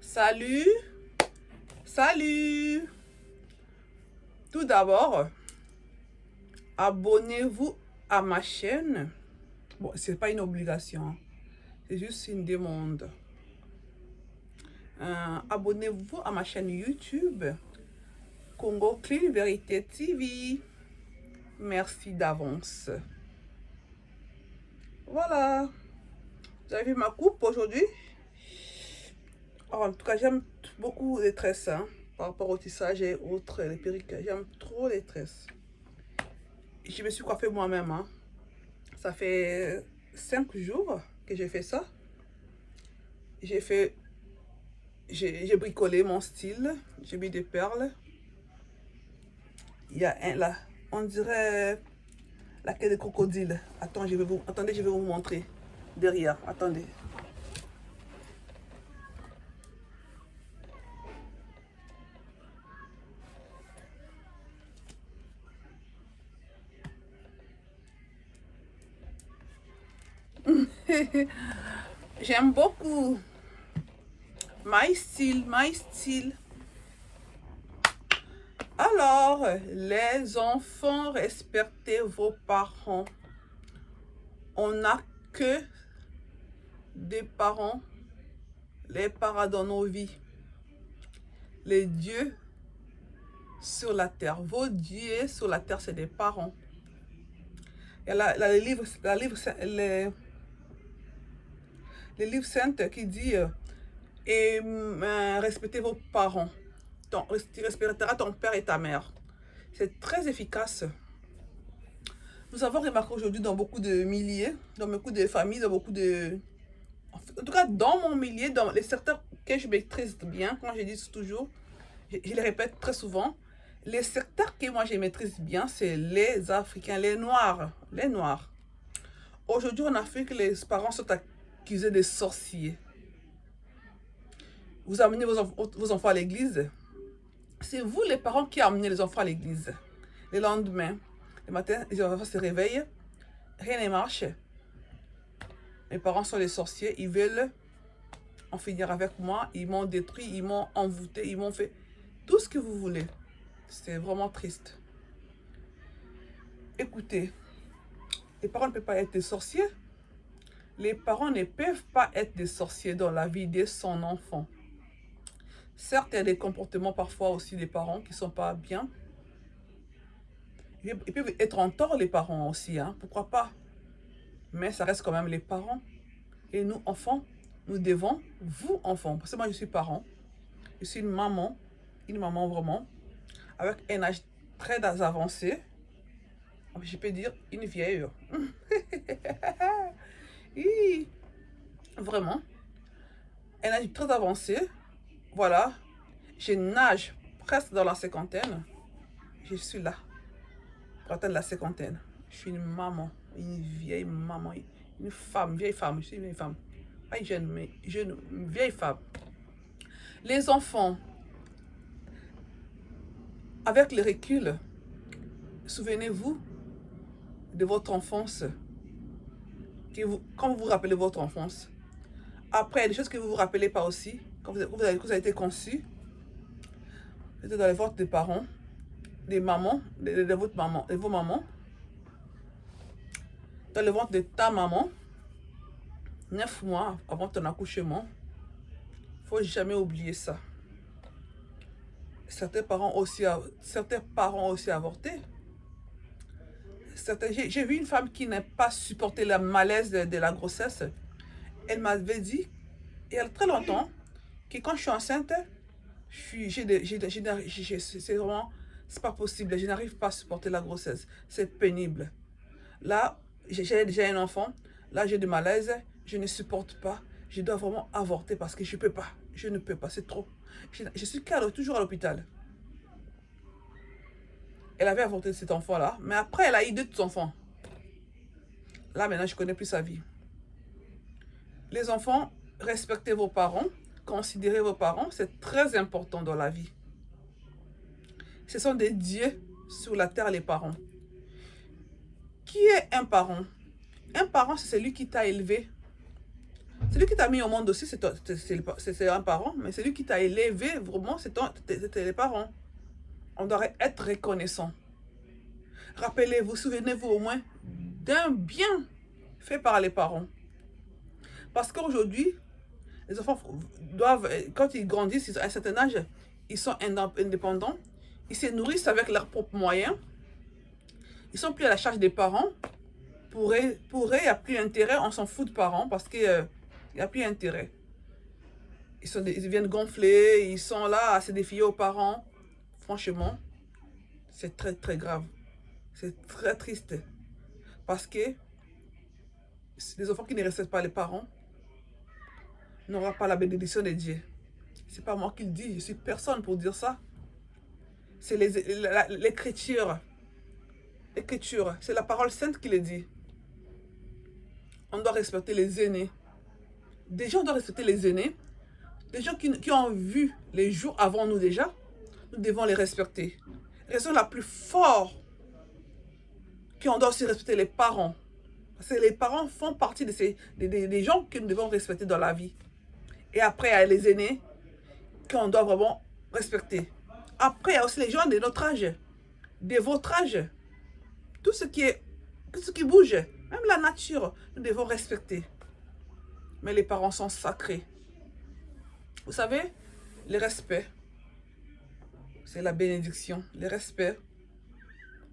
Salut, salut. Tout d'abord, abonnez-vous à ma chaîne. Bon, c'est pas une obligation, c'est juste une demande. Abonnez-vous à ma chaîne YouTube, Congo Clean Vérité TV. Merci d'avance. Voilà. Vous avez vu ma coupe aujourd'hui? En tout cas, j'aime beaucoup les tresses, hein, par rapport au tissage et autres, les perruques. J'aime trop les tresses. Je me suis coiffée moi-même. Hein. Ça fait 5 jours que j'ai fait ça. J'ai bricolé mon style. J'ai mis des perles. Il y a un là, on dirait la queue de crocodile. Attendez, je vais vous montrer derrière. Attendez. J'aime beaucoup. My style. Alors, les enfants, respectez vos parents. On n'a que des parents, les parents dans nos vies. Les dieux sur la terre. Vos dieux sur la terre, c'est des parents. Il y a les livres saints qui dit respectez vos parents. Tu respecteras ton père et ta mère. C'est très efficace. Nous avons remarqué aujourd'hui dans beaucoup de milliers, dans beaucoup de familles, dans beaucoup de... En tout cas, dans mon milieu, dans les secteurs que je maîtrise bien, quand je dis toujours, je les répète très souvent, les secteurs que moi je maîtrise bien, c'est les Africains, les Noirs. Les Noirs. Aujourd'hui, en Afrique, les parents sont accusés de sorciers. Vous amenez vos enfants à l'église. C'est vous les parents qui amenez les enfants à l'église. Le lendemain, le matin, les enfants se réveillent, rien ne marche. Mes parents sont les sorciers, ils veulent en finir avec moi, ils m'ont détruit, ils m'ont envoûté, ils m'ont fait tout ce que vous voulez. C'est vraiment triste. Écoutez, les parents ne peuvent pas être des sorciers. Les parents ne peuvent pas être des sorciers dans la vie de son enfant. Certes, il y a des comportements parfois aussi des parents qui ne sont pas bien. Ils peuvent être en tort, les parents aussi, hein, pourquoi pas. Mais ça reste quand même les parents. Et nous, enfants, nous devons, vous, enfants, parce que moi, je suis parent, je suis une maman vraiment, avec un âge très avancé. Je peux dire une vieille. Vraiment. Un âge très avancé. Voilà. Je nage presque dans la cinquantaine. Je suis là. Pour atteindre la cinquantaine. Je suis une maman. Une vieille maman. Une femme. Vieille femme. Je suis une vieille femme. Pas jeune, mais jeune. Une vieille femme. Les enfants. Avec le recul. Souvenez-vous de votre enfance. Quand vous vous rappelez votre enfance. Après, il y a des choses que vous ne vous rappelez pas aussi. Quand vous avez été conçu. Vous étiez dans les ventres des parents. Des mamans. De votre maman. De vos mamans. Dans le ventre de ta maman. 9 mois avant ton accouchement. Il ne faut jamais oublier ça. Certains parents aussi avorté. J'ai vu une femme qui n'a pas supporté le malaise de la grossesse. Elle m'avait dit, il y a très longtemps, que quand je suis enceinte, c'est vraiment, c'est pas possible. Je n'arrive pas à supporter la grossesse. C'est pénible. Là, j'ai déjà un enfant. Là, j'ai du malaise. Je ne supporte pas. Je dois vraiment avorter parce que je peux pas. Je ne peux pas. C'est trop. Je suis toujours à l'hôpital. Elle avait avorté cet enfant-là. Mais après, elle a eu 2 enfants. Là, maintenant, je ne connais plus sa vie. Les enfants, respectez vos parents. Considérez vos parents. C'est très important dans la vie. Ce sont des dieux sur la terre, les parents. Qui est un parent? Un parent, c'est celui qui t'a élevé. Celui qui t'a mis au monde aussi, c'est un parent, mais celui qui t'a élevé, vraiment, c'est les parents. On doit être reconnaissant. Rappelez-vous, souvenez-vous au moins d'un bien fait par les parents. Parce qu'aujourd'hui, les enfants doivent, quand ils grandissent à un certain âge, ils sont indépendants, ils se nourrissent avec leurs propres moyens, ils ne sont plus à la charge des parents. Pour eux, il n'y a plus d'intérêt, on s'en fout de parents parce qu'il n'y a plus d'intérêt. Ils viennent gonfler, ils sont là à se défier aux parents. Franchement, c'est très très grave. C'est très triste. Parce que les enfants qui ne respectent pas les parents n'auront pas la bénédiction de Dieu. C'est pas moi qui le dis, je suis personne pour dire ça. C'est l'écriture. L'écriture, c'est la parole sainte qui le dit. On doit respecter les aînés. Déjà, on doit respecter les aînés. Les gens qui ont vu les jours avant nous déjà, nous devons les respecter. Raison la plus forte, qu'on doit aussi respecter les parents. Parce que les parents font partie des gens que nous devons respecter dans la vie. Et après, il y a les aînés qu'on doit vraiment respecter. Après, il y a aussi les gens de notre âge, de votre âge. Tout ce qui bouge, même la nature, nous devons respecter. Mais les parents sont sacrés. Vous savez, le respect, c'est la bénédiction. Le respect,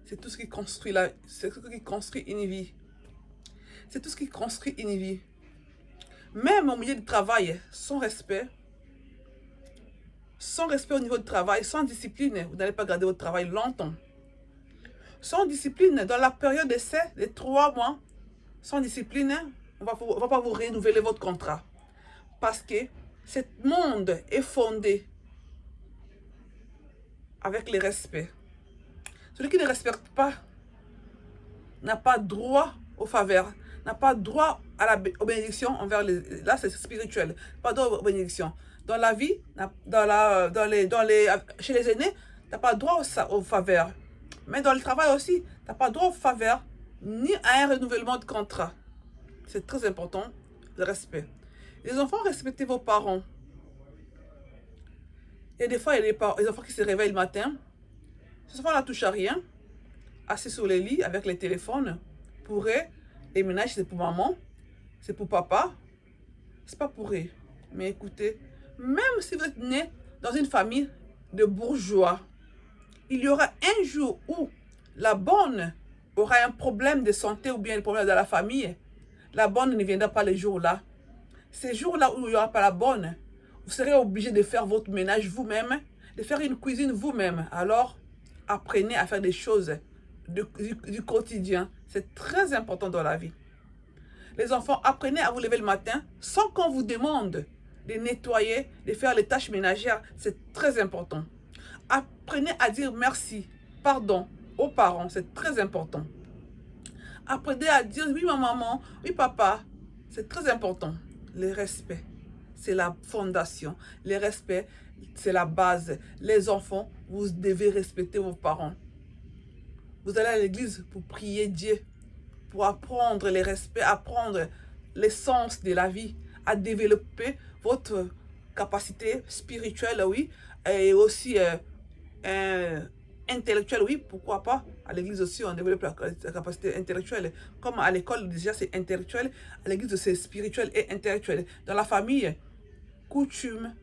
c'est tout ce qui construit une vie. C'est tout ce qui construit une vie. Même au milieu du travail, sans respect au niveau du travail, sans discipline, vous n'allez pas garder votre travail longtemps. Sans discipline, dans la période d'essai, les 3 mois, sans discipline, on ne va pas vous renouveler votre contrat. Parce que ce monde est fondé avec le respect. Celui qui ne respecte pas n'a pas droit aux faveurs, n'a pas droit aux bénédictions envers les... Là, c'est spirituel. Pas droit aux bénédictions. Dans la vie, chez les aînés, tu n'as pas droit aux faveurs. Mais dans le travail aussi, tu n'as pas droit aux faveurs ni à un renouvellement de contrat. C'est très important, le respect. Les enfants, respectez vos parents. Et des fois, il y a les enfants qui se réveillent le matin. Ces enfants ne touchent à rien. Assis sur les lits avec les téléphones. Pour eux, les ménages, c'est pour maman. C'est pour papa. C'est pas pour eux. Mais écoutez, même si vous êtes né dans une famille de bourgeois, il y aura un jour où la bonne aura un problème de santé ou bien un problème dans la famille. La bonne ne viendra pas les jours-là. Ces jours-là où il n'y aura pas la bonne, vous serez obligé de faire votre ménage vous-même, de faire une cuisine vous-même. Alors, apprenez à faire des choses du quotidien. C'est très important dans la vie. Les enfants, apprenez à vous lever le matin sans qu'on vous demande de nettoyer, de faire les tâches ménagères. C'est très important. Apprenez à dire merci, pardon aux parents. C'est très important. Apprenez à dire oui ma maman, oui papa. C'est très important. Le respect, c'est la fondation. Le respect, c'est la base. Les enfants, vous devez respecter vos parents. Vous allez à l'église pour prier Dieu, pour apprendre les respects, apprendre l'essence de la vie, à développer votre capacité spirituelle, oui, et aussi intellectuelle, oui, pourquoi pas. À l'église aussi, on développe la capacité intellectuelle. Comme à l'école, déjà, c'est intellectuel. À l'église, c'est spirituel et intellectuel. Dans la famille, coutume,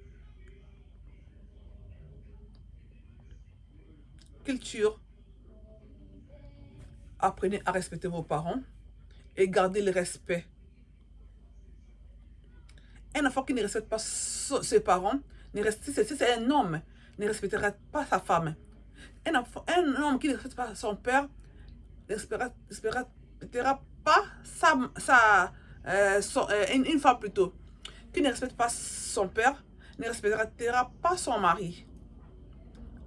culture. Apprenez à respecter vos parents et gardez le respect. Un enfant qui ne respecte pas ses parents, si c'est un homme, ne respectera pas sa femme. Un homme qui ne respecte pas son père ne respectera pas une femme plutôt. Qui ne respecte pas son père ne respectera pas son mari.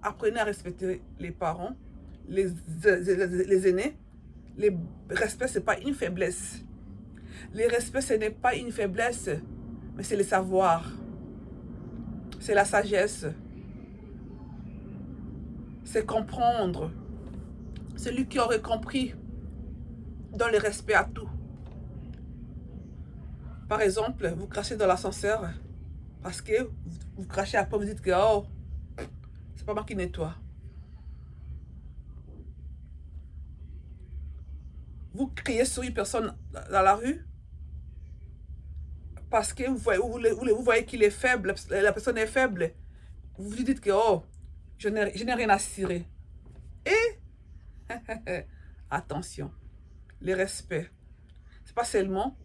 Apprenez à respecter les parents, les aînés. Le respect, ce n'est pas une faiblesse. Le respect, ce n'est pas une faiblesse, mais c'est le savoir. C'est la sagesse. C'est comprendre. Celui qui aurait compris donne le respect à tout. Par exemple, vous crachez dans l'ascenseur parce que vous crachez après, vous dites que oh, c'est pas moi qui nettoie. Vous criez sur une personne dans la rue parce que vous voyez qu'il est faible, la personne est faible. Vous vous dites que oh, je n'ai rien à cirer. Et attention, le respect, c'est pas seulement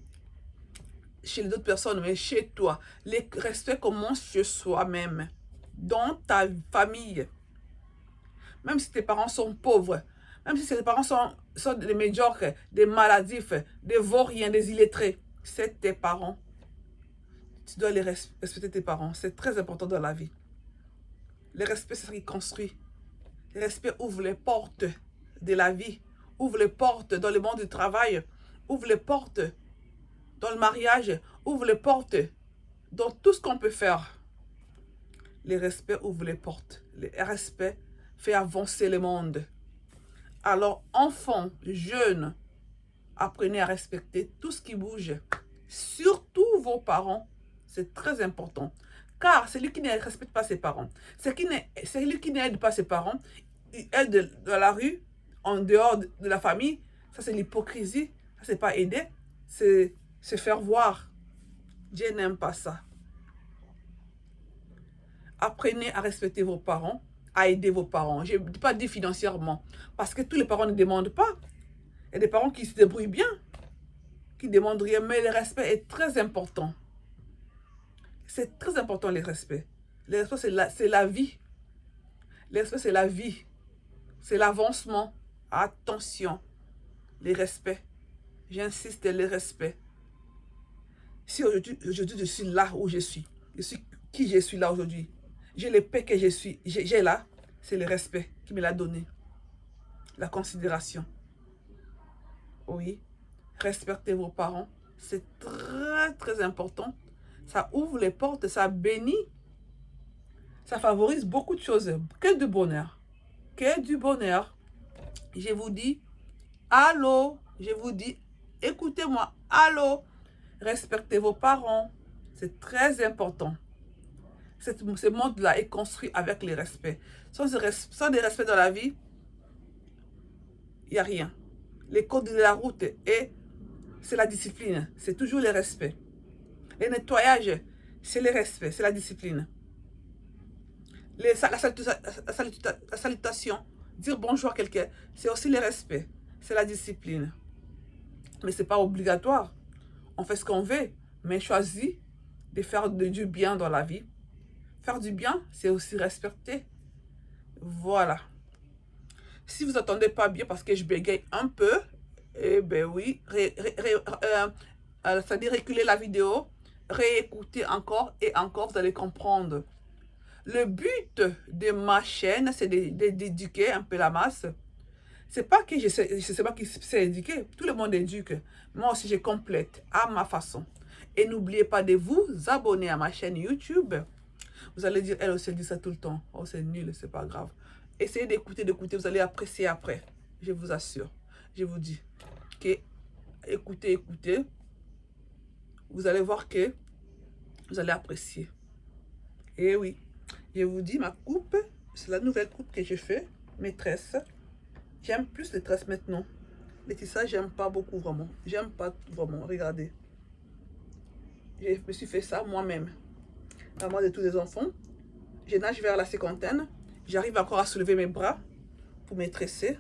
chez les autres personnes, mais chez toi. Le respect commence chez soi-même, dans ta famille. Même si tes parents sont pauvres, même si tes parents sont des médiocres, des maladifs, des vauriens, des illettrés, c'est tes parents. Tu dois les respecter tes parents. C'est très important dans la vie. Le respect, c'est ce qui construit. Le respect ouvre les portes de la vie, ouvre les portes dans le monde du travail, ouvre les portes dans le mariage, ouvre les portes dans tout ce qu'on peut faire. Le respect ouvre les portes. Le respect fait avancer le monde. Alors, enfants, jeunes, apprenez à respecter tout ce qui bouge. Surtout vos parents. C'est très important. Car celui qui ne respecte pas ses parents, celui qui n'aide pas ses parents, il aide dans la rue, en dehors de la famille. Ça, c'est l'hypocrisie. Ça, c'est pas aider. C'est se faire voir. Dieu n'aime pas ça. Apprenez à respecter vos parents, à aider vos parents. Je ne dis pas dire financièrement, parce que tous les parents ne demandent pas. Il y a des parents qui se débrouillent bien, qui ne demandent rien, mais le respect est très important. C'est très important, le respect. Le respect, c'est la vie. Le respect, c'est la vie. C'est l'avancement. Attention, le respect. J'insiste, le respect. Si aujourd'hui, je suis là où je suis qui je suis là aujourd'hui, j'ai le paix que j'ai là, c'est le respect qui me l'a donné. La considération. Oui, respectez vos parents. C'est très, très important. Ça ouvre les portes, ça bénit. Ça favorise beaucoup de choses. Que du bonheur. Que du bonheur. Je vous dis, allô. Je vous dis, écoutez-moi, allô. Respectez vos parents. C'est très important. Ce monde-là est construit avec le respect. Sans des respects dans la vie, il n'y a rien. Les codes de la route, c'est la discipline. C'est toujours le respect. Le nettoyage, c'est le respect, c'est la discipline. La salutation, dire bonjour à quelqu'un, c'est aussi le respect, c'est la discipline. Mais ce n'est pas obligatoire. On fait ce qu'on veut, mais choisis de faire du bien dans la vie. Faire du bien, c'est aussi respecter. Voilà. Si vous n'entendez pas bien parce que je bégaye un peu, eh bien oui, c'est-à-dire reculer la vidéo, réécouter encore et encore, vous allez comprendre. Le but de ma chaîne, c'est d'éduquer un peu la masse. C'est pas que c'est moi qui sais éduquer, tout le monde éduque. Moi aussi, je complète à ma façon. Et n'oubliez pas de vous abonner à ma chaîne YouTube. Vous allez dire, elle aussi, elle dit ça tout le temps. Oh, c'est nul, c'est pas grave. Essayez d'écouter, vous allez apprécier après. Je vous assure. Je vous dis que écoutez. Vous allez voir que vous allez apprécier. Et oui, je vous dis, ma coupe, c'est la nouvelle coupe que j'ai fait, mes tresses. J'aime plus les tresses maintenant. Les tissages, j'aime pas beaucoup vraiment. J'aime pas vraiment, regardez. Je me suis fait ça moi-même. Maman de tous les enfants. Je nage vers la cinquantaine. J'arrive encore à soulever mes bras pour me tresser.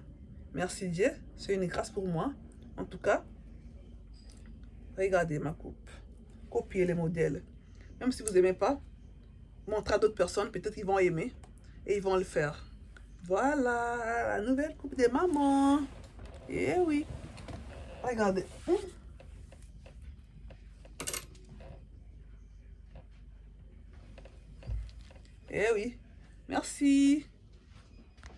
Merci Dieu, c'est une grâce pour moi. En tout cas, regardez ma coupe. Copiez les modèles. Même si vous n'aimez pas, montrez à d'autres personnes, peut-être qu'ils vont aimer et ils vont le faire. Voilà, la nouvelle coupe de maman. Eh oui, regardez. Eh oui, merci.